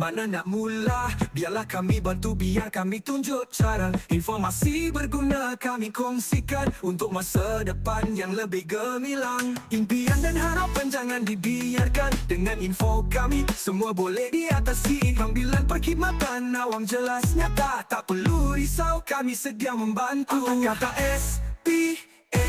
mana nak mula? Biarlah kami bantu, biar kami tunjuk cara. Informasi berguna kami kongsikan untuk masa depan yang lebih gemilang. Impian dan harapan jangan dibiarkan. Dengan info kami semua boleh diatasi. Panggilan perkhidmatan awam jelas nyata, tak perlu risau, kami sedia membantu. Kata SPA,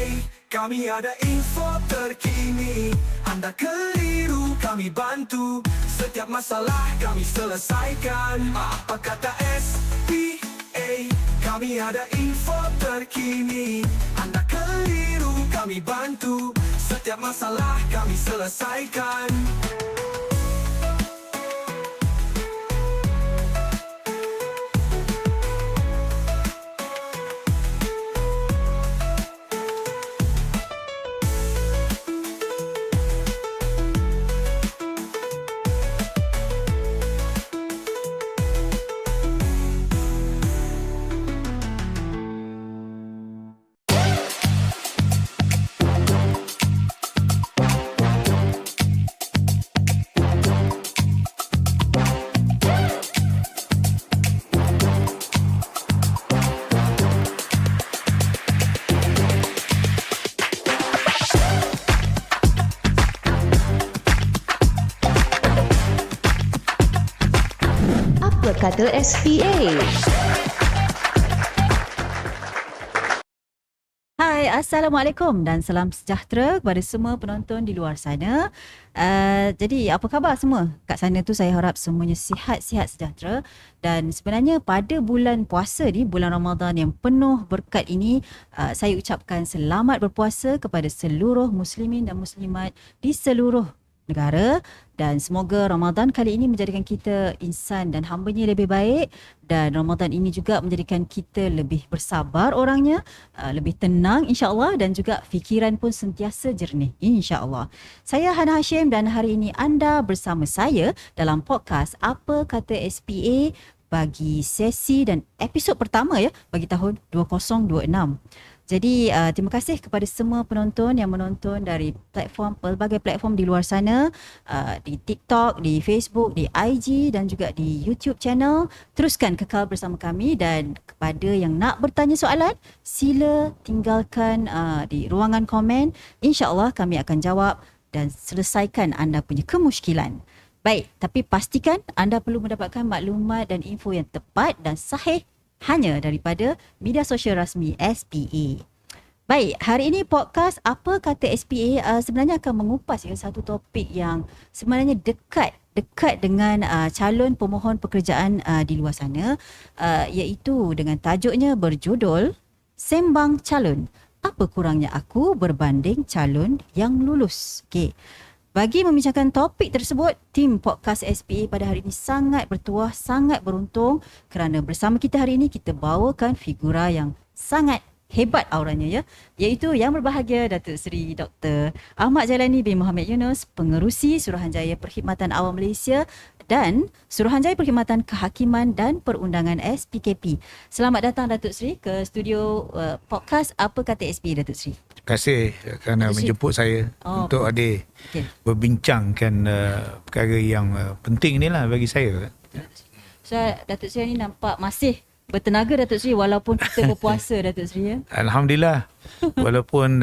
kami ada info terkini. Anda keliru, kami bantu. Setiap masalah kami selesaikan. Apa kata SPA, kami ada info terkini. Anda keliru, kami bantu. Setiap masalah kami selesaikan. Apa kata SPA? Hai, Assalamualaikum dan salam sejahtera kepada semua penonton di luar sana. Jadi apa khabar semua? Kat sana tu saya harap semuanya sihat-sihat sejahtera. Dan sebenarnya pada bulan puasa ni, bulan Ramadan yang penuh berkat ini, saya ucapkan selamat berpuasa kepada seluruh muslimin dan muslimat di seluruh negara, dan semoga Ramadan kali ini menjadikan kita insan dan hambanya lebih baik, dan Ramadan ini juga menjadikan kita lebih bersabar orangnya, lebih tenang insya-Allah, dan juga fikiran pun sentiasa jernih insya-Allah. Saya Hana Hashim dan hari ini anda bersama saya dalam podcast Apa Kata SPA bagi sesi dan episod pertama ya bagi tahun 2026. Jadi terima kasih kepada semua penonton yang menonton dari pelbagai platform di luar sana, di TikTok, di Facebook, di IG dan juga di YouTube channel. Teruskan kekal bersama kami, dan kepada yang nak bertanya soalan, sila tinggalkan di ruangan komen. InsyaAllah kami akan jawab dan selesaikan anda punya kemusykilan. Baik, tapi pastikan anda perlu mendapatkan maklumat dan info yang tepat dan sahih hanya daripada media sosial rasmi SPA. Baik, hari ini podcast Apa Kata SPA sebenarnya akan mengupas satu topik yang sebenarnya dekat dengan calon pemohon pekerjaan di luar sana, iaitu dengan tajuknya berjudul Sembang Calon. Apa kurangnya aku berbanding calon yang lulus? Okey. Bagi membincangkan topik tersebut, tim podcast SPA pada hari ini sangat bertuah, sangat beruntung kerana bersama kita hari ini kita bawakan figura yang sangat hebat auranya ya, iaitu yang berbahagia Datuk Seri Dr. Ahmad Jailani bin Muhammad Yunus, Pengerusi Suruhanjaya Perkhidmatan Awam Malaysia dan Suruhanjaya Perkhidmatan Kehakiman dan Perundangan SPKP. Selamat datang Datuk Seri ke studio podcast Apa Kata SPA, Datuk Seri. Terima kasih kerana menjemput saya untuk hadir berbincangkan perkara yang penting inilah bagi saya. So, Datuk Seri ni nampak masih bertenaga Datuk Seri walaupun kita berpuasa Datuk Seri ya. Alhamdulillah. Walaupun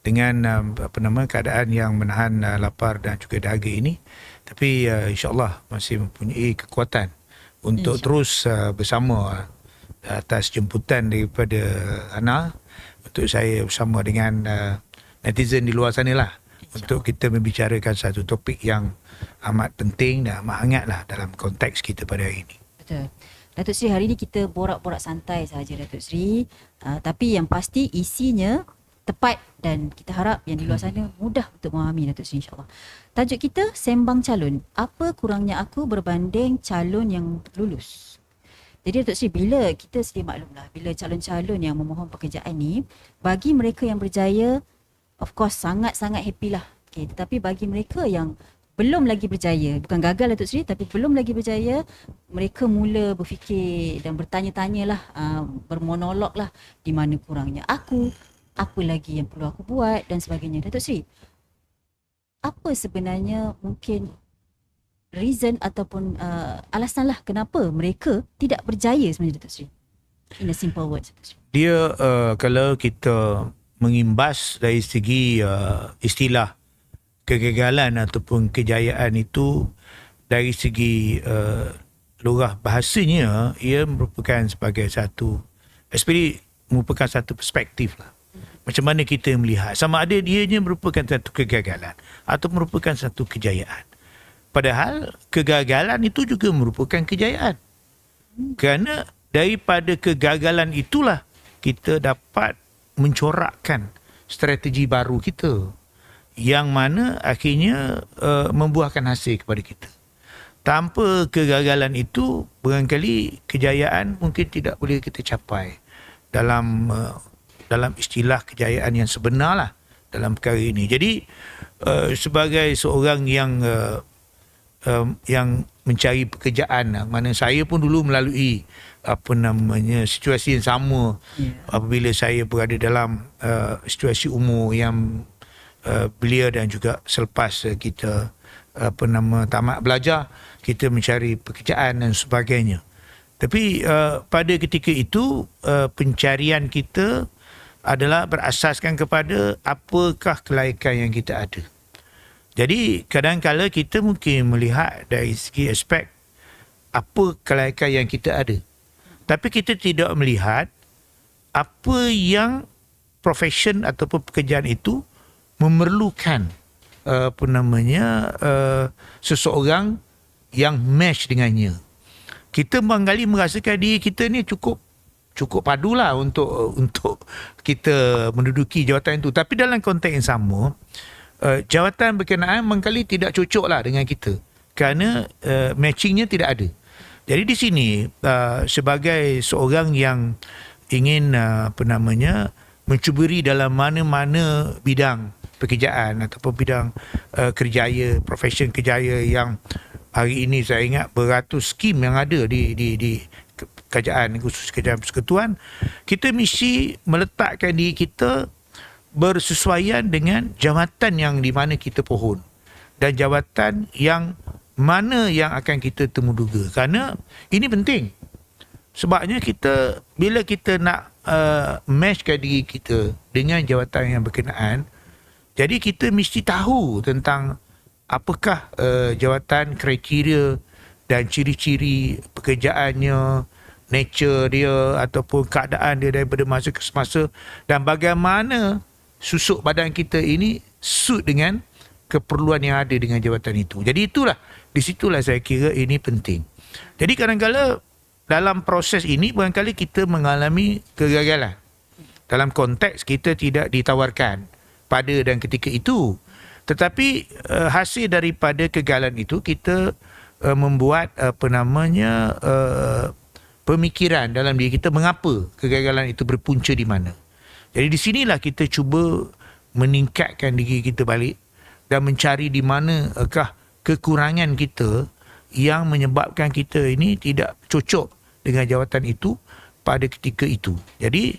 dengan keadaan yang menahan lapar dan juga dahaga ini, tapi insya-Allah masih mempunyai kekuatan untuk terus bersama atas jemputan daripada Hana, untuk saya bersama dengan netizen di luar sana lah, untuk kita membicarakan satu topik yang amat penting dan amat hangat lah dalam konteks kita pada hari ini. Betul. Datuk Seri, hari ini kita borak-borak santai sahaja Datuk Seri, tapi yang pasti isinya tepat dan kita harap yang di luar sana mudah untuk memahami Datuk Seri insyaAllah. Tajuk kita Sembang Calon. Apa kurangnya aku berbanding calon yang lulus? Jadi Datuk Seri, bila kita sedia maklumlah, bila calon-calon yang memohon pekerjaan ni, bagi mereka yang berjaya, of course sangat-sangat happy lah. Okay, tetapi bagi mereka yang belum lagi berjaya, bukan gagal Datuk Seri, tapi belum lagi berjaya, mereka mula berfikir dan bertanya-tanya lah, bermonolog lah, di mana kurangnya aku, apa lagi yang perlu aku buat dan sebagainya. Datuk Seri, apa sebenarnya mungkin reason ataupun alasan lah kenapa mereka tidak berjaya sebenarnya Datuk Seri? In a simple words, Datuk Seri. Dia kalau kita mengimbas dari segi istilah kegagalan ataupun kejayaan itu dari segi lurah bahasanya, ia merupakan sebagai satu, especially merupakan satu perspektif lah. Macam mana kita melihat, sama ada dianya merupakan satu kegagalan atau merupakan satu kejayaan. Padahal kegagalan itu juga merupakan kejayaan. Kerana daripada kegagalan itulah kita dapat mencorakkan strategi baru kita yang mana akhirnya membuahkan hasil kepada kita. Tanpa kegagalan itu, barangkali kejayaan mungkin tidak boleh kita capai dalam istilah kejayaan yang sebenar lah dalam perkara ini. Jadi sebagai seorang yang mencari pekerjaan, mana saya pun dulu melalui situasi yang sama apabila saya berada dalam situasi umur yang belia dan juga selepas kita tamat belajar, kita mencari pekerjaan dan sebagainya. Tapi pada ketika itu pencarian kita adalah berasaskan kepada apakah kelaikan yang kita ada. Jadi kadang-kala kita mungkin melihat dari segi aspek apa kelaikan yang kita ada. Tapi kita tidak melihat apa yang profession ataupun pekerjaan itu memerlukan seseorang yang match dengannya. Kita barangkali merasakan diri kita ni cukup padulah untuk kita menduduki jawatan itu. Tapi dalam konteks yang sama, jawatan berkenaan barangkali tidak cocok lah dengan kita kerana matchingnya tidak ada. Jadi di sini sebagai seorang yang ingin mencuburi dalam mana-mana bidang pekerjaan ataupun bidang kerjaya, profession kerjaya yang hari ini saya ingat beratus skim yang ada di kerajaan, khusus kerajaan persekutuan, kita mesti meletakkan diri kita bersesuaian dengan jawatan yang di mana kita pohon dan jawatan yang mana yang akan kita temuduga. Kerana ini penting. Sebabnya bila kita nak matchkan diri kita dengan jawatan yang berkenaan, jadi kita mesti tahu tentang apakah jawatan, kriteria dan ciri-ciri pekerjaannya, nature dia ataupun keadaan dia daripada masa ke semasa, dan bagaimana susuk badan kita ini suit dengan keperluan yang ada dengan jawatan itu. Jadi di situlah saya kira ini penting. Jadi kadang-kadang dalam proses ini barangkali kita mengalami kegagalan. Dalam konteks kita tidak ditawarkan pada dan ketika itu. Tetapi hasil daripada kegagalan itu kita membuat pemikiran dalam diri kita mengapa kegagalan itu berpunca di mana. Jadi di sinilah kita cuba meningkatkan diri kita balik dan mencari di manakah kekurangan kita yang menyebabkan kita ini tidak cocok dengan jawatan itu pada ketika itu. Jadi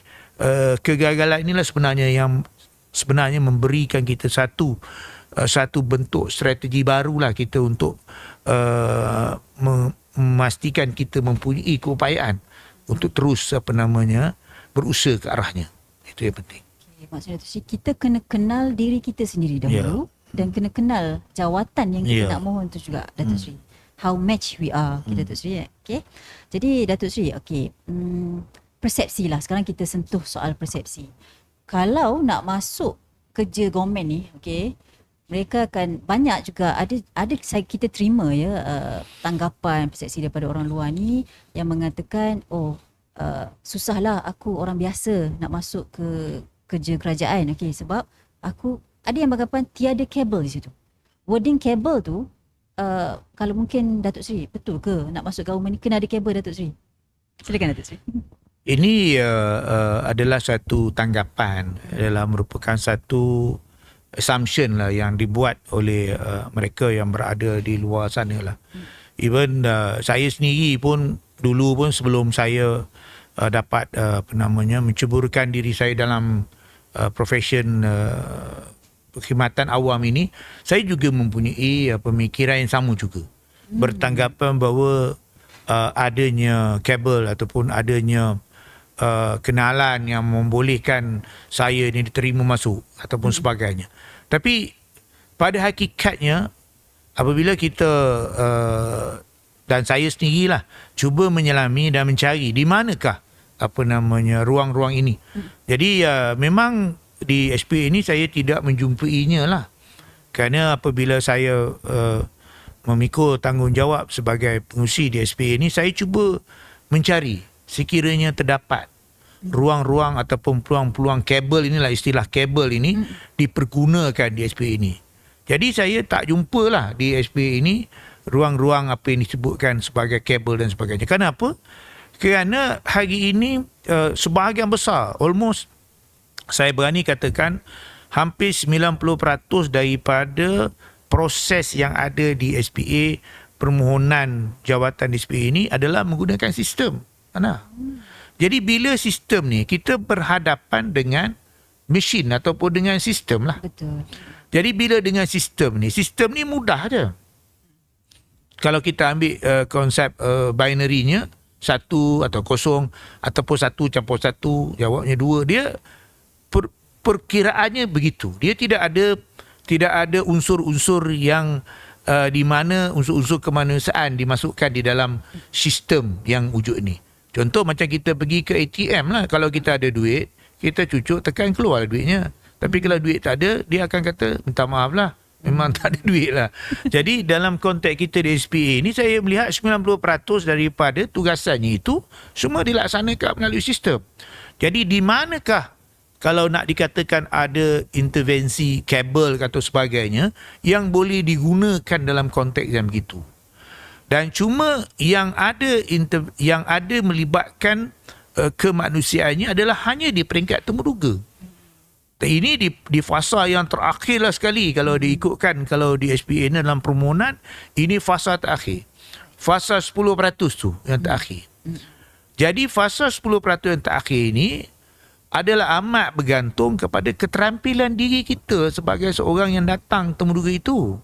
kegagalan inilah sebenarnya memberikan kita satu bentuk strategi barulah kita untuk memastikan kita mempunyai keupayaan untuk terus berusaha ke arahnya. Itu yang penting. Okay, maksudnya tu kita kena kenal diri kita sendiri dahulu dan kena kenal jawatan yang kita nak mohon tu juga, Datuk Seri. How match we are, Datuk Seri. Okay. Jadi Datuk Seri, persepsi lah. Sekarang kita sentuh soal persepsi. Kalau nak masuk kerja government ni, mereka akan banyak juga ada kita terima tanggapan persepsi daripada orang luar ni yang mengatakan susahlah aku orang biasa nak masuk ke kerja kerajaan, sebab aku ada yang beranggapan tiada kabel di situ. Wording kabel tu kalau mungkin Datuk Seri, betul ke nak masuk government ni kena ada kabel, Datuk Seri? Silakan Datuk Seri. Ini adalah satu tanggapan, adalah merupakan satu assumption lah yang dibuat oleh mereka yang berada di luar sana lah. Even saya sendiri pun dulu pun sebelum saya dapat menceburkan diri saya dalam profession perkhidmatan awam ini, saya juga mempunyai pemikiran yang sama juga. bertanggapan bahawa adanya kabel ataupun adanya kenalan yang membolehkan saya ni diterima masuk ataupun sebagainya. Tapi pada hakikatnya apabila kita dan saya sendirilah cuba menyelami dan mencari di manakah ruang-ruang ini. Jadi memang di SPA ini saya tidak menjumpainya lah. Kerana apabila saya memikul tanggungjawab sebagai pengurusi di SPA ini, saya cuba mencari sekiranya terdapat ruang-ruang ataupun peluang-peluang kabel inilah, istilah kabel ini dipergunakan di SPA ini. Jadi saya tak jumpalah di SPA ini ruang-ruang apa yang disebutkan sebagai kabel dan sebagainya. Kenapa? Kerana hari ini sebahagian besar, almost saya berani katakan hampir 90% daripada proses yang ada di SPA, permohonan jawatan di SPA ini adalah menggunakan sistem. Jadi bila sistem ni, kita berhadapan dengan mesin ataupun dengan sistem lah. Betul. Jadi bila dengan sistem ni mudah je. Kalau kita ambil konsep binary-nya, 1 atau 0 ataupun 1 campur 1, jawabnya 2, dia perkiraannya begitu. Dia tidak ada unsur-unsur yang di mana unsur-unsur kemanusiaan dimasukkan di dalam sistem yang wujud ni. Contoh macam kita pergi ke ATM lah. Kalau kita ada duit, kita cucuk tekan keluar duitnya. Tapi kalau duit tak ada, dia akan kata minta maaf lah, memang tak ada duit lah. Jadi dalam konteks kita di SPA ni, saya melihat 90% daripada tugasannya itu semua dilaksanakan melalui sistem. Jadi di manakah kalau nak dikatakan ada intervensi kabel atau sebagainya yang boleh digunakan dalam konteks yang begitu? Dan cuma yang ada melibatkan kemanusiaannya adalah hanya di peringkat temuduga. Ini di fasa yang terakhir lah sekali kalau diikutkan, kalau di SPA ni dalam permohonan, ini fasa terakhir. Fasa 10% tu yang terakhir. Jadi fasa 10% yang terakhir ini adalah amat bergantung kepada keterampilan diri kita sebagai seorang yang datang temuduga itu.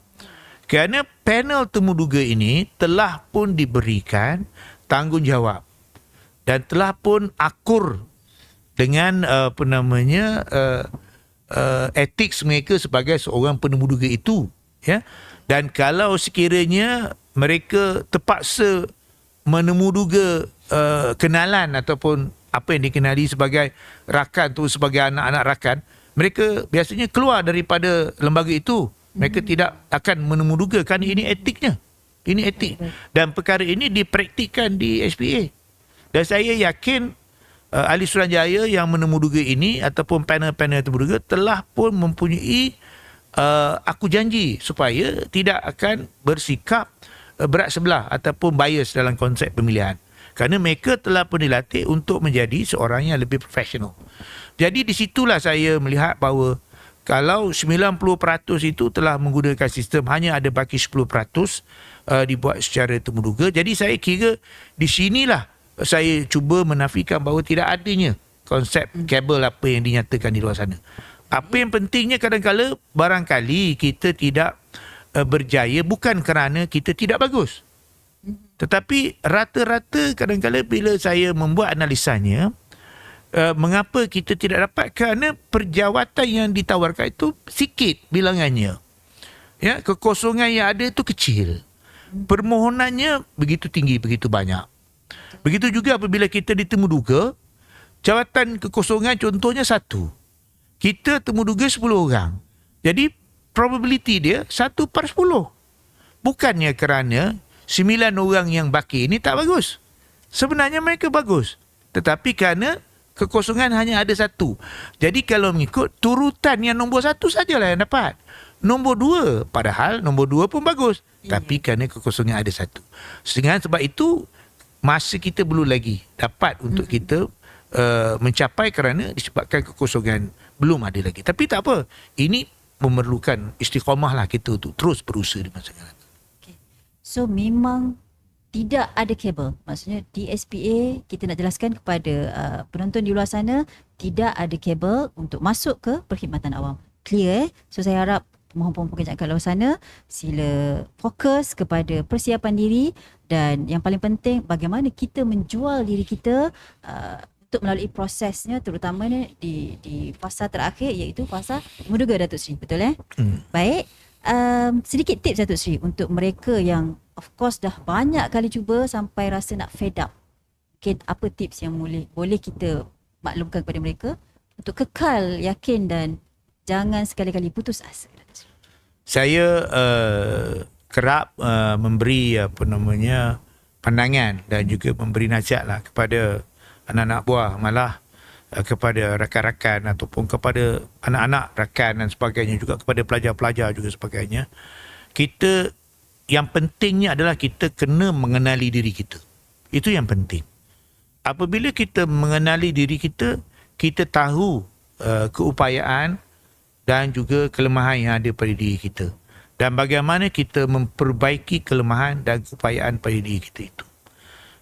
Kerana panel temuduga ini telah pun diberikan tanggungjawab dan telah pun akur dengan etik mereka sebagai seorang penemuduga itu, ya. Dan kalau sekiranya mereka terpaksa menemuduga kenalan ataupun apa yang dikenali sebagai rakan tu, sebagai anak-anak rakan, mereka biasanya keluar daripada lembaga itu. Mereka tidak akan menemuduga kerana ini etiknya. Ini etik. Dan perkara ini dipraktikkan di SPA. Dan saya yakin ahli Suruhanjaya yang menemuduga ini ataupun panel-panel temuduga telah pun mempunyai aku janji supaya tidak akan bersikap berat sebelah ataupun bias dalam konsep pemilihan. Kerana mereka telah pun dilatih untuk menjadi seorang yang lebih profesional. Jadi di situlah saya melihat bahawa kalau 90% itu telah menggunakan sistem, hanya ada baki 10% dibuat secara temuduga. Jadi saya kira di sinilah saya cuba menafikan bahawa tidak adanya konsep kabel apa yang dinyatakan di luar sana. Apa yang pentingnya kadang-kala barangkali kita tidak berjaya bukan kerana kita tidak bagus. Tetapi rata-rata kadang-kala bila saya membuat analisanya, mengapa kita tidak dapat? Kerana perjawatan yang ditawarkan itu sikit bilangannya. Ya, kekosongan yang ada itu kecil. Permohonannya begitu tinggi, begitu banyak. Begitu juga apabila kita ditemuduga, jawatan kekosongan contohnya 1. Kita temuduga 10 orang. Jadi probability dia 1/10. Bukannya kerana 9 orang yang baki ini tak bagus. Sebenarnya mereka bagus. Tetapi kerana kekosongan hanya ada 1. Jadi kalau mengikut turutan yang nombor 1 sajalah yang dapat. Nombor 2, padahal nombor 2 pun bagus. Tapi kerana kekosongan ada 1. Dengan sebab itu, masa kita belum lagi dapat untuk kita mencapai kerana disebabkan kekosongan belum ada lagi. Tapi tak apa. Ini memerlukan istiqamah lah kita untuk terus berusaha di masa akan datang. So memang tidak ada kabel. Maksudnya di SPA kita nak jelaskan kepada penonton di luar sana, tidak ada kabel untuk masuk ke perkhidmatan awam. Clear So saya harap pemohon-pemohon pekerjaan kat luar sana, sila fokus kepada persiapan diri, dan yang paling penting bagaimana kita menjual diri kita untuk melalui prosesnya, terutamanya di fasa terakhir, iaitu fasa muduga, Datuk Seri. Betul Baik. Sedikit tips Datuk Seri untuk mereka yang of course dah banyak kali cuba sampai rasa nak fed up. Okay, apa tips yang boleh kita maklumkan kepada mereka untuk kekal yakin dan jangan sekali-kali putus asa? Saya kerap memberi pandangan dan juga memberi nasihat lah kepada anak-anak buah, malah kepada rakan-rakan ataupun kepada anak-anak rakan dan sebagainya, juga kepada pelajar-pelajar juga sebagainya. Yang pentingnya adalah kita kena mengenali diri kita. Itu yang penting. Apabila kita mengenali diri kita, kita tahu keupayaan dan juga kelemahan yang ada pada diri kita, dan bagaimana kita memperbaiki kelemahan dan keupayaan pada diri kita itu.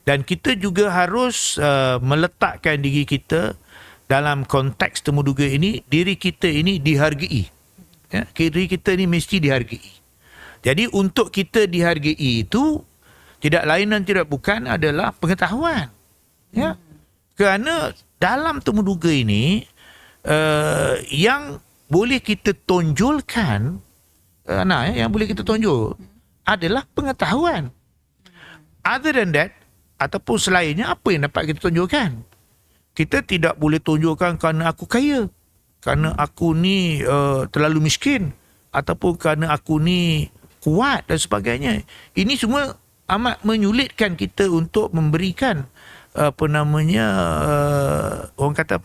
Dan kita juga harus meletakkan diri kita dalam konteks temuduga ini. Diri kita ini dihargai. Ya, diri kita ini mesti dihargai. Jadi untuk kita dihargai itu tidak lain dan tidak bukan adalah pengetahuan. Ya, kerana dalam temuduga ini yang boleh kita tonjolkan, yang boleh kita tonjol adalah pengetahuan. Other than that, ataupun selainnya, apa yang dapat kita tonjolkan? Kita tidak boleh tonjolkan kerana aku kaya, kerana aku ni terlalu miskin, ataupun kerana aku ni kuat dan sebagainya. Ini semua amat menyulitkan kita untuk memberikan orang kata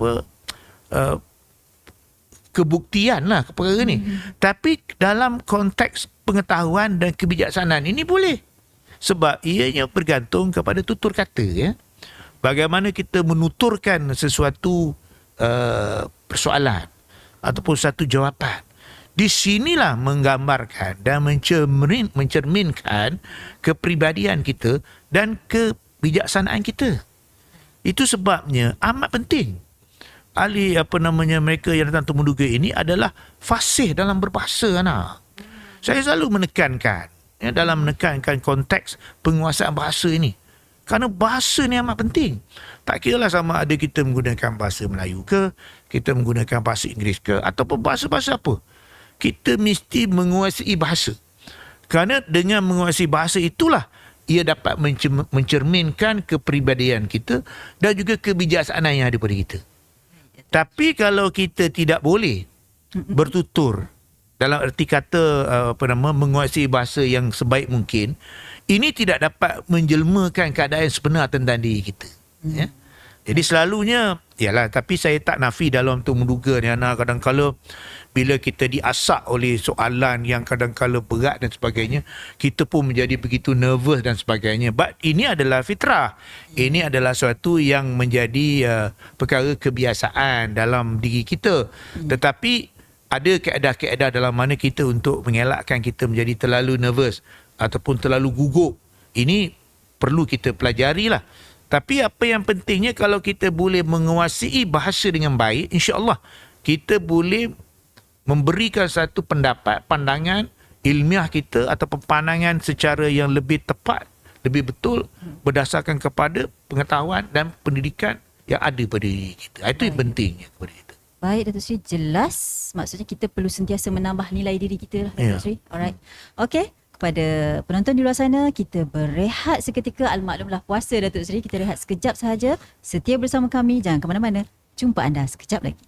kebuktian lah perkara ni. Tapi dalam konteks pengetahuan dan kebijaksanaan ini boleh. Sebab ianya bergantung kepada tutur kata, ya. Bagaimana kita menuturkan sesuatu persoalan ataupun satu jawapan. Di sinilah menggambarkan dan mencerminkan kepribadian kita dan kebijaksanaan kita. Itu sebabnya amat penting ahli mereka yang datang temuduga ini adalah fasih dalam berbahasa, anak. Saya selalu menekankan dalam menekankan konteks penguasaan bahasa ini. Kerana bahasa ni amat penting. Tak kiralah sama ada kita menggunakan bahasa Melayu ke, kita menggunakan bahasa Inggeris ke, ataupun bahasa-bahasa apa. Kita mesti menguasai bahasa. Kerana dengan menguasai bahasa itulah ia dapat mencerminkan kepribadian kita dan juga kebijaksanaan yang ada pada kita. Tapi kalau kita tidak boleh bertutur dalam erti kata menguasai bahasa yang sebaik mungkin, ini tidak dapat menjelmakan keadaan sebenar tentang diri kita. Ya? Jadi selalunya, tapi saya tak nafi dalam temuduga ni, anak, kadang-kadang bila kita diasak oleh soalan yang kadang-kadang berat dan sebagainya, kita pun menjadi begitu nervous dan sebagainya. But ini adalah fitrah. Ini adalah suatu yang menjadi perkara kebiasaan dalam diri kita. Tetapi ada kaedah-kaedah dalam mana kita untuk mengelakkan kita menjadi terlalu nervous ataupun terlalu gugup. Ini perlu kita pelajari lah. Tapi apa yang pentingnya, kalau kita boleh menguasai bahasa dengan baik, insya-Allah kita boleh memberikan satu pendapat, pandangan ilmiah kita atau pandangan secara yang lebih tepat, lebih betul berdasarkan kepada pengetahuan dan pendidikan yang ada pada diri kita. Itu yang pentingnya kepada kita. Baik, Datuk Seri, jelas. Maksudnya kita perlu sentiasa menambah nilai diri kita lah, Datuk Seri. Alright. Okey. Kepada penonton di luar sana, kita berehat seketika. Al-maklumlah puasa, Datuk Seri. Kita rehat sekejap sahaja. Setia bersama kami. Jangan ke mana-mana. Jumpa anda sekejap lagi.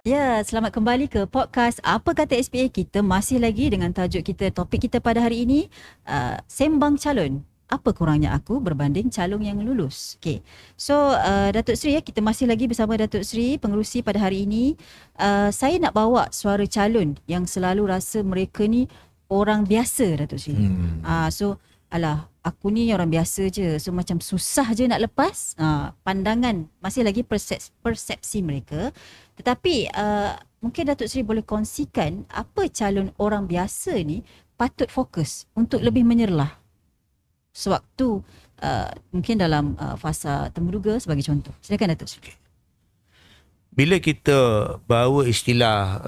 Ya, selamat kembali ke podcast Apa Kata SPA. Kita masih lagi dengan tajuk kita, topik kita pada hari ini, sembang calon. Apa kurangnya aku berbanding calon yang lulus. Okay. So, Datuk Seri, kita masih lagi bersama Datuk Seri, pengerusi pada hari ini. Saya nak bawa suara calon yang selalu rasa mereka ni orang biasa, Datuk Seri. So, alah, aku ni orang biasa je. So, macam susah je nak lepas. Pandangan, masih lagi persepsi mereka. Tetapi mungkin Datuk Seri boleh kongsikan apa calon orang biasa ni patut fokus untuk lebih menyerlah sewaktu mungkin dalam fasa temuduga sebagai contoh. Silakan Datuk Seri. Bila kita bawa istilah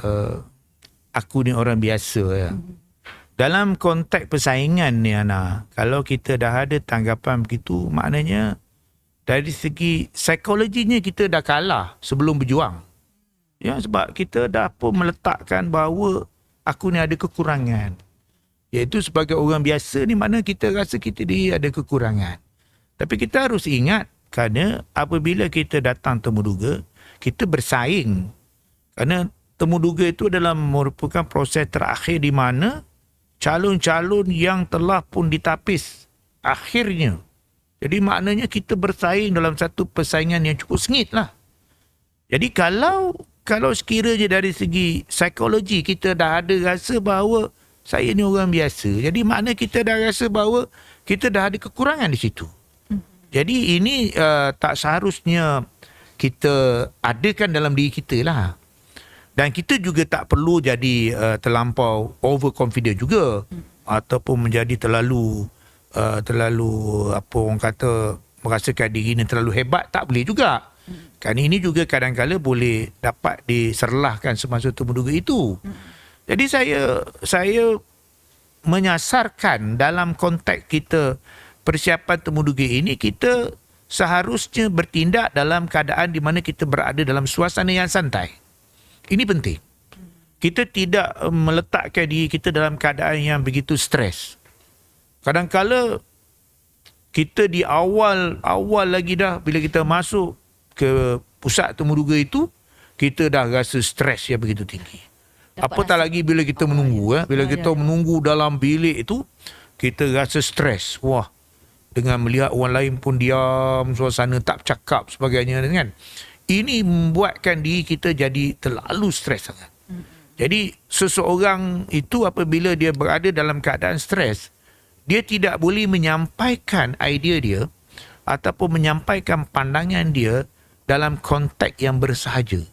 aku ni orang biasa ya. Dalam konteks persaingan ni Ana, kalau kita dah ada tanggapan begitu, maknanya dari segi psikologinya kita dah kalah sebelum berjuang. Ya, sebab kita dah pun meletakkan bahawa aku ni ada kekurangan. Iaitu sebagai orang biasa ni mana kita rasa kita ni ada kekurangan. Tapi kita harus ingat kerana apabila kita datang temuduga, kita bersaing. Kerana temuduga itu adalah merupakan proses terakhir di mana calon-calon yang telah pun ditapis akhirnya. Jadi maknanya kita bersaing dalam satu persaingan yang cukup sengit lah. Jadi kalau sekiranya dari segi psikologi kita dah ada rasa bahawa saya ni orang biasa, jadi makna kita dah rasa bahawa kita dah ada kekurangan di situ. Jadi ini tak seharusnya kita adakan dalam diri kita lah. Dan kita juga tak perlu jadi terlampau overconfident juga, ataupun menjadi terlalu apa orang kata merasakan diri ni terlalu hebat, tak boleh juga. Kan ini juga kadang-kala boleh dapat diserlahkan semasa temuduga itu. Jadi saya menyasarkan dalam konteks kita persiapan temuduga ini, kita seharusnya bertindak dalam keadaan di mana kita berada dalam suasana yang santai. Ini penting. Kita tidak meletakkan diri kita dalam keadaan yang begitu stres. Kadang-kala kita di awal lagi dah, bila kita masuk ke pusat temuduga itu, kita dah rasa stres yang begitu tinggi. Apatah lagi bila kita menunggu. Bila kita menunggu dalam bilik itu, kita rasa stres. Wah, dengan melihat orang lain pun diam, suasana tak bercakap sebagainya kan. Ini membuatkan diri kita jadi terlalu stres sangat. Jadi seseorang itu apabila dia berada dalam keadaan stres, dia tidak boleh menyampaikan idea dia ataupun menyampaikan pandangan dia dalam konteks yang bersahaja.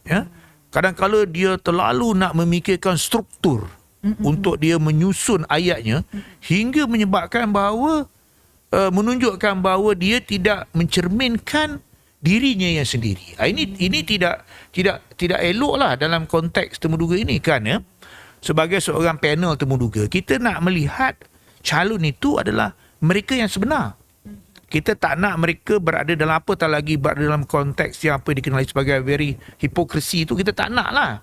Ya. Kadang-kadang dia terlalu nak memikirkan struktur untuk dia menyusun ayatnya hingga menyebabkan bahawa menunjukkan bahawa dia tidak mencerminkan dirinya yang sendiri. Ini tidak eloklah dalam konteks temuduga ini, kerana sebagai seorang panel temuduga, kita nak melihat calon itu adalah mereka yang sebenar. Kita tak nak mereka berada dalam apatah lagi berada dalam konteks yang apa dikenali sebagai very hipokrisi itu, kita tak nak lah.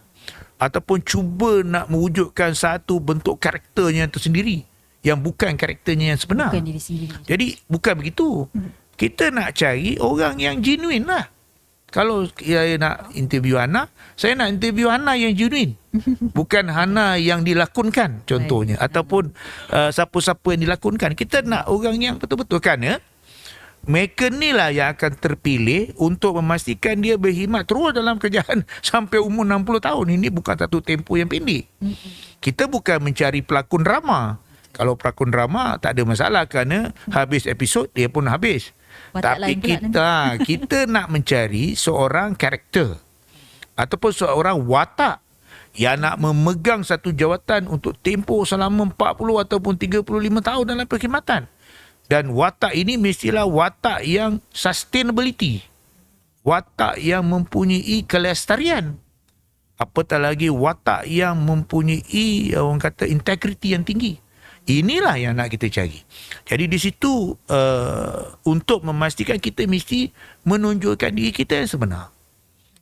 Ataupun cuba nak mewujudkan satu bentuk karakternya tersendiri yang bukan karakternya yang sebenar. Bukan diri sendiri. Jadi bukan begitu. Kita nak cari orang yang genuine lah. Kalau saya nak interview Hana, saya nak interview Hana yang genuine. Bukan Hana yang dilakonkan contohnya. Ataupun siapa-siapa yang dilakonkan. Kita nak orang yang betul-betul, kerana mereka ni lah yang akan terpilih untuk memastikan dia berkhidmat terus dalam kerjaan sampai umur 60 tahun. Ini bukan satu tempoh yang pendek. Kita bukan mencari pelakon drama. Kalau pelakon drama tak ada masalah, kerana habis episod dia pun habis. Tapi kita nak mencari seorang karakter ataupun seorang watak yang nak memegang satu jawatan untuk tempoh selama 40 ataupun 35 tahun dalam perkhidmatan. Dan watak ini mestilah watak yang sustainability. Watak yang mempunyai kelestarian. Apatah lagi watak yang mempunyai orang kata integriti yang tinggi. Inilah yang nak kita cari. Jadi di situ untuk memastikan kita mesti menunjukkan diri kita yang sebenar.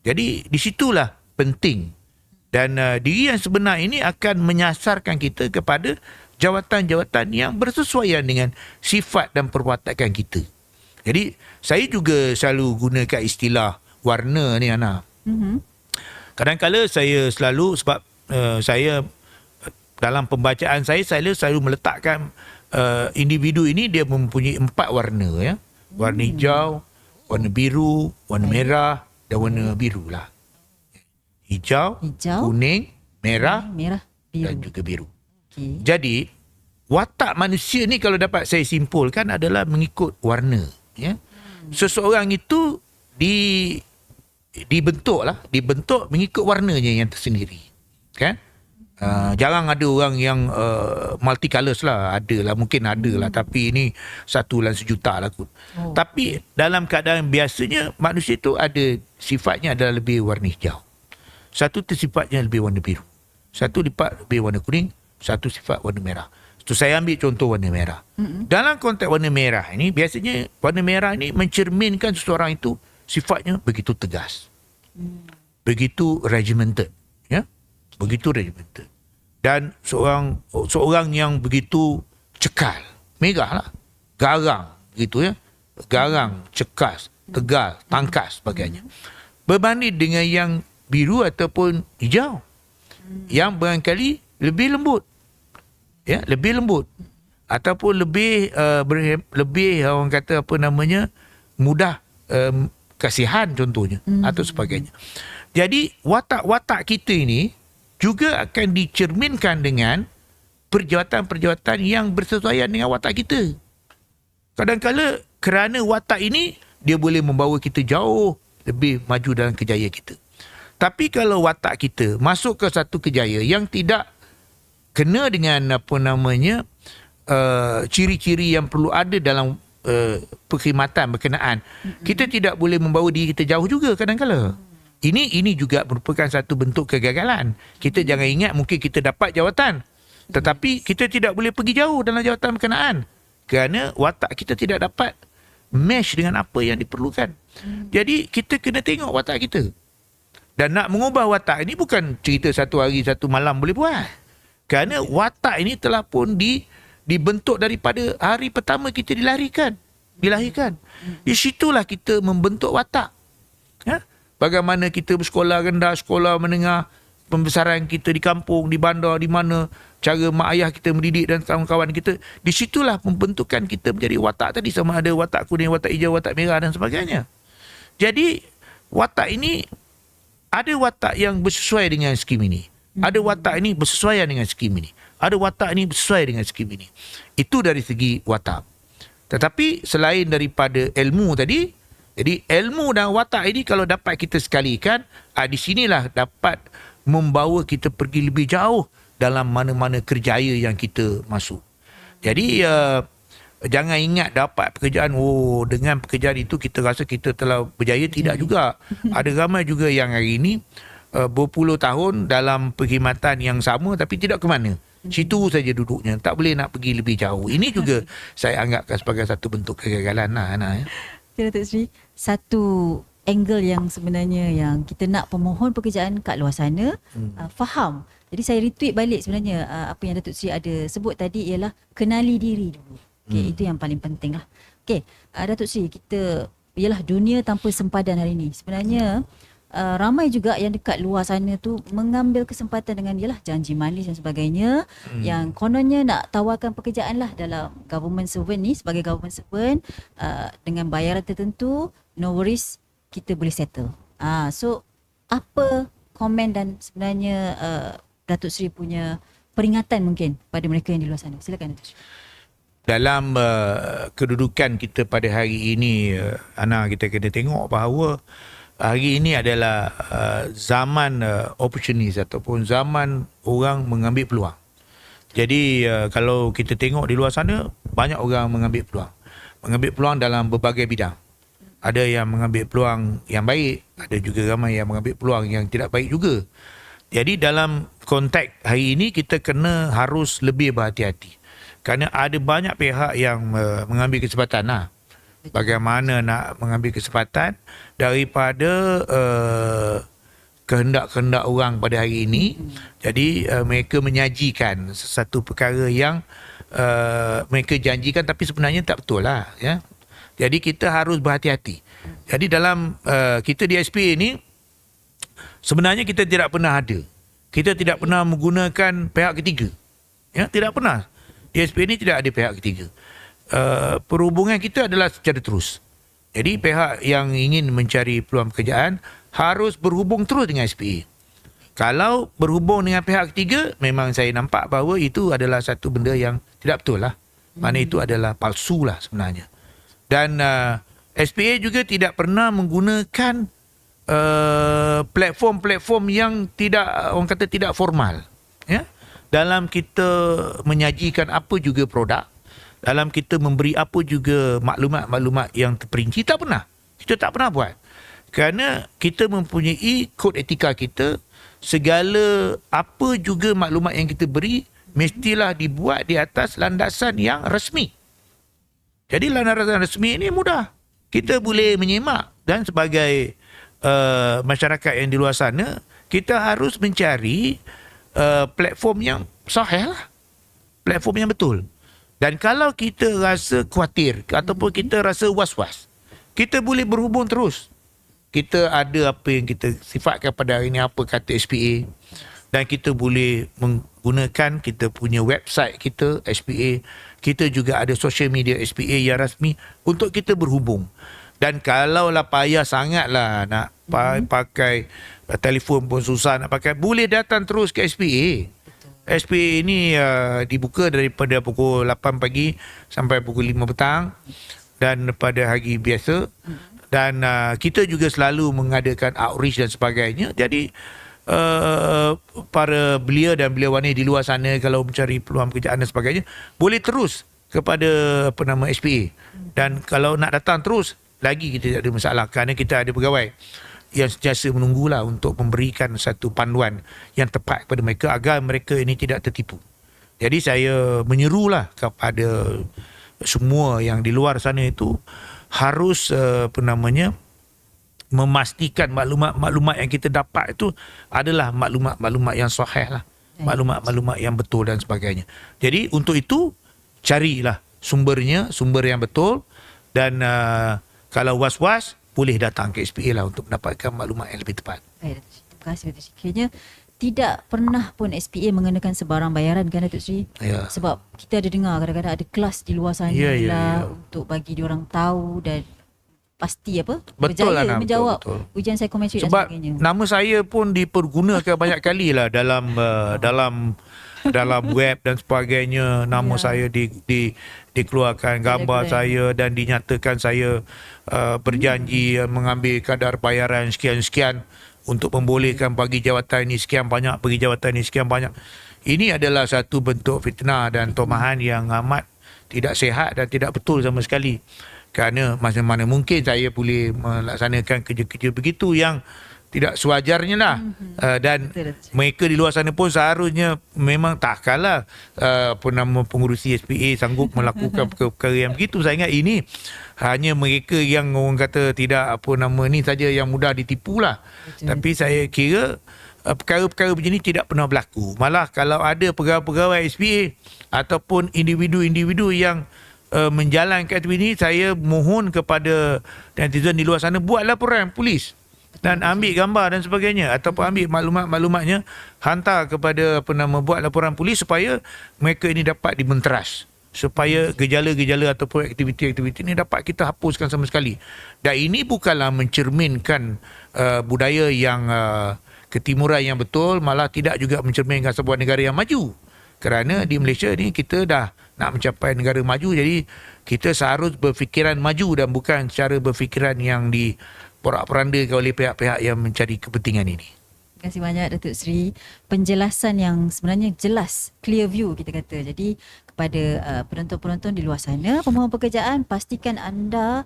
Jadi di situlah penting. Dan diri yang sebenar ini akan menyasarkan kita kepada jawatan-jawatan yang bersesuaian dengan sifat dan perwatakan kita. Jadi saya juga selalu gunakan istilah warna ni, Ana. Kadang-kala saya selalu sebab saya dalam pembacaan saya selalu meletakkan individu ini dia mempunyai 4 warna ya. Warna hijau, warna biru, warna merah dan warna biru lah. Hijau, kuning, merah biru. dan juga biru. Okay. Jadi watak manusia ni kalau dapat saya simpulkan adalah mengikut warna ya. Seseorang itu dibentuk mengikut warnanya yang tersendiri kan. Jarang ada orang yang multicolors lah. Mungkin ada lah, tapi ini 1 dalam 1 juta lah kot. Tapi dalam keadaan biasanya manusia itu ada sifatnya adalah lebih warna hijau, satu tu sifatnya lebih warna biru, satu lebih warna kuning, satu sifat warna merah. So, saya ambil contoh warna merah. Dalam konteks warna merah ini, biasanya warna merah ini mencerminkan seseorang itu sifatnya begitu tegas, begitu regimented, ya, begitu regimented, dan seorang yang begitu cekal, megah lah, garang, gitu ya, garang, cekas, tegal, tangkas, sebagainya. Berbanding dengan yang biru ataupun hijau, yang barangkali lebih lembut, ya, lebih lembut, ataupun lebih orang kata mudah kasihan contohnya, atau sebagainya. Jadi watak-watak kita ini juga akan dicerminkan dengan perjawatan-perjawatan yang bersesuaian dengan watak kita. Kadang-kala kerana watak ini dia boleh membawa kita jauh lebih maju dalam kejayaan kita. Tapi kalau watak kita masuk ke satu kejayaan yang tidak kena dengan ciri-ciri yang perlu ada dalam perkhidmatan berkenaan, kita tidak boleh membawa diri kita jauh juga kadang-kala. Ini juga merupakan satu bentuk kegagalan. Kita jangan ingat mungkin kita dapat jawatan, tetapi kita tidak boleh pergi jauh dalam jawatan berkenaan kerana watak kita tidak dapat match dengan apa yang diperlukan. Jadi kita kena tengok watak kita. Dan nak mengubah watak ini bukan cerita 1 hari 1 malam boleh buat. Kerana watak ini telah pun dibentuk daripada hari pertama kita dilahirkan. Di situlah kita membentuk watak. Ya? Bagaimana kita bersekolah rendah, sekolah menengah, pembesaran kita di kampung, di bandar, di mana cara mak ayah kita mendidik dan kawan-kawan kita. Di situlah pembentukan kita menjadi watak tadi, sama ada watak kuning, watak hijau, watak merah dan sebagainya. Jadi watak ini, ada watak yang bersesuaian dengan skim ini. Ada watak ini bersesuaian dengan skim ini. Ada watak ini bersesuaian dengan skim ini. Itu dari segi watak. Tetapi selain daripada ilmu tadi, jadi ilmu dan watak ini kalau dapat kita sekalikan, di sinilah dapat membawa kita pergi lebih jauh dalam mana-mana kerjaya yang kita masuk. Jadi jangan ingat dapat pekerjaan, dengan pekerjaan itu kita rasa kita telah berjaya. Tidak juga. Ada ramai juga yang hari ini berpuluh tahun dalam perkhidmatan yang sama tapi tidak ke mana. Situ saja duduknya, tak boleh nak pergi lebih jauh. Ini juga saya anggapkan sebagai satu bentuk kegagalan lah, Ana. Okay, Datuk Seri, satu angle yang sebenarnya yang kita nak pemohon pekerjaan kat luar sana faham. Jadi saya retweet balik sebenarnya apa yang Datuk Seri ada sebut tadi ialah kenali diri dulu. Okay, itu yang paling penting lah. Okay, Datuk Seri, kita ialah dunia tanpa sempadan hari ini. Sebenarnya ramai juga yang dekat luar sana tu mengambil kesempatan dengan ialah janji manis dan sebagainya, yang kononnya nak tawarkan pekerjaan lah dalam government servant ni, sebagai government servant dengan bayaran tertentu, no worries, kita boleh settle. So apa komen dan sebenarnya Datuk Seri punya peringatan mungkin pada mereka yang di luar sana? Silakan Datuk Seri. Dalam kedudukan kita pada hari ini, Ana, kita kena tengok bahawa hari ini adalah zaman opportunist ataupun zaman orang mengambil peluang. Jadi kalau kita tengok di luar sana, banyak orang mengambil peluang. Mengambil peluang dalam berbagai bidang. Ada yang mengambil peluang yang baik, ada juga ramai yang mengambil peluang yang tidak baik juga. Jadi dalam konteks hari ini kita harus lebih berhati-hati. Kerana ada banyak pihak yang mengambil kesempatan lah. Bagaimana nak mengambil kesempatan daripada kehendak-kehendak orang pada hari ini. Jadi mereka menyajikan sesuatu perkara yang mereka janjikan tapi sebenarnya tak betul lah, ya. Jadi kita harus berhati-hati. Jadi dalam kita di SPA ni Sebenarnya kita tidak pernah ada. Kita tidak pernah menggunakan pihak ketiga. Ya, tidak pernah. Di SPA ini tidak ada pihak ketiga. Perhubungan kita adalah secara terus. Jadi pihak yang ingin mencari peluang pekerjaan harus berhubung terus dengan SPA. Kalau berhubung dengan pihak ketiga, memang saya nampak bahawa itu adalah satu benda yang tidak betul lah. Mana itu adalah palsu lah sebenarnya. Dan SPA juga tidak pernah menggunakan platform-platform yang tidak, orang kata tidak formal. Ya? Dalam kita menyajikan apa juga produk, dalam kita memberi apa juga maklumat-maklumat yang terperinci, tak pernah. Kita tak pernah buat. Kerana kita mempunyai kod etika kita, segala apa juga maklumat yang kita beri, mestilah dibuat di atas landasan yang resmi. Jadi landasan resmi ini mudah. Kita boleh menyemak, dan sebagai masyarakat yang di luar sana, kita harus mencari platform yang sahih lah. Platform yang betul. Dan kalau kita rasa khawatir ataupun kita rasa was-was, kita boleh berhubung terus. Kita ada apa yang kita sifatkan pada hari ini, apa kata SPA, dan kita boleh menggunakan kita punya website kita SPA. Kita juga ada social media SPA yang rasmi untuk kita berhubung. Dan kalau lah payah sangatlah nak pakai telefon pun susah nak pakai, boleh datang terus ke SPA. SPA ini dibuka daripada pukul 8 pagi sampai pukul 5 petang dan pada hari biasa. Dan kita juga selalu mengadakan outreach dan sebagainya. Jadi para belia dan beliawan di luar sana kalau mencari peluang pekerjaan dan sebagainya, boleh terus kepada SPA. Dan kalau nak datang terus, lagi kita tak ada masalah kerana kita ada pegawai yang sentiasa menunggulah untuk memberikan satu panduan yang tepat kepada mereka agar mereka ini tidak tertipu. Jadi saya menyerulah kepada semua yang di luar sana itu harus memastikan maklumat-maklumat yang kita dapat itu adalah maklumat-maklumat yang sahih lah. Maklumat-maklumat yang betul dan sebagainya. Jadi untuk itu carilah sumbernya, sumber yang betul, dan kalau was-was boleh datang ke SPA lah untuk mendapatkan maklumat yang lebih tepat. Baik, Datuk Sri. Terima kasih, Datuk Sri. Kiranya tidak pernah pun SPA mengenakan sebarang bayaran kan, Datuk Sri? Ya. Sebab kita ada dengar kadang-kadang ada kelas di luar sana untuk bagi diorang tahu dan pasti Betul berjaya lah, menjawab betul. ujian psikometrik dan Sebab sebagainya. nama saya pun dipergunakan banyak kali lah dalam web dan sebagainya. Nama saya dikeluarkan, gambar saya, dan dinyatakan saya berjanji mengambil kadar bayaran sekian-sekian untuk membolehkan bagi jawatan ini sekian banyak, bagi jawatan ini sekian banyak. Ini adalah satu bentuk fitnah dan tomahan yang amat tidak sihat dan tidak betul sama sekali. Kerana mana mungkin saya boleh melaksanakan kerja-kerja begitu yang tidak sewajarnya lah. Dan mereka di luar sana pun seharusnya memang takkanlah pengurusi SPA sanggup melakukan perkara yang begitu. Saya ingat ini hanya mereka yang orang kata tidak ni saja yang mudah ditipu lah. Tapi saya kira perkara-perkara begini tidak pernah berlaku. Malah kalau ada pegawai-pegawai SPA ataupun individu-individu yang menjalankan aktiviti ini, saya mohon kepada netizen di luar sana buat laporan polis dan ambil gambar dan sebagainya, ataupun ambil maklumat-maklumatnya, hantar kepada buat laporan polis supaya mereka ini dapat dimenteras, supaya gejala-gejala ataupun aktiviti-aktiviti ini dapat kita hapuskan sama sekali. Dan ini bukanlah mencerminkan budaya yang ketimuran yang betul, malah tidak juga mencerminkan sebuah negara yang maju. Kerana di Malaysia ni kita dah nak mencapai negara maju, jadi kita seharus berfikiran maju dan bukan cara berfikiran yang diporak-porandakan oleh pihak-pihak yang mencari kepentingan ini. Terima kasih banyak Datuk Sri. Penjelasan yang sebenarnya jelas, clear view kita kata. Jadi kepada penonton-penonton di luar sana, pemohon pekerjaan, pastikan anda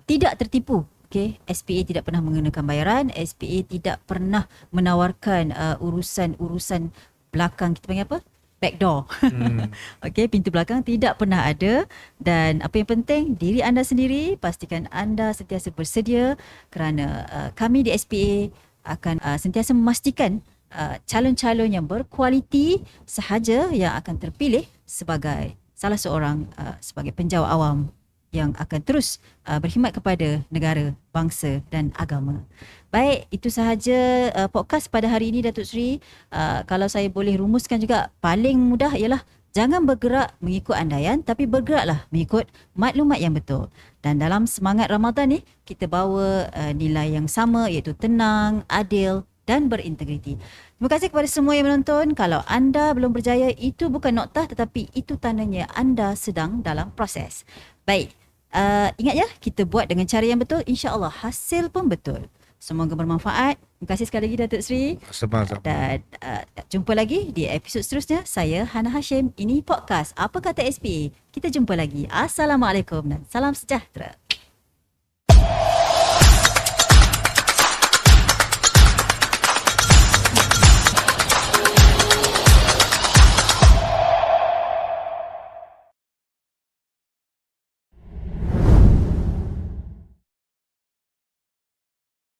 tidak tertipu. Okay. SPA tidak pernah mengenakan bayaran, SPA tidak pernah menawarkan urusan-urusan belakang, kita panggil apa? Backdoor. Okey, pintu belakang tidak pernah ada. Dan apa yang penting, diri anda sendiri, pastikan anda sentiasa bersedia kerana kami di SPA akan sentiasa memastikan calon-calon yang berkualiti sahaja yang akan terpilih sebagai salah seorang sebagai penjawat awam yang akan terus berkhidmat kepada negara, bangsa dan agama. Baik, itu sahaja podcast pada hari ini Datuk Seri. Kalau saya boleh rumuskan juga, paling mudah ialah jangan bergerak mengikut andaian, tapi bergeraklah mengikut maklumat yang betul. Dan dalam semangat Ramadan ni, kita bawa nilai yang sama, iaitu tenang, adil dan berintegriti. Terima kasih kepada semua yang menonton. Kalau anda belum berjaya, itu bukan noktah, tetapi itu tandanya anda sedang dalam proses. Baik, ingat ya, kita buat dengan cara yang betul, insya-Allah hasil pun betul. Semoga bermanfaat. Terima kasih sekali lagi Datuk Seri. Sama-sama. Dan jumpa lagi di episod seterusnya. Saya Hana Hashim. Ini podcast Apa Kata SPA. Kita jumpa lagi. Assalamualaikum dan salam sejahtera.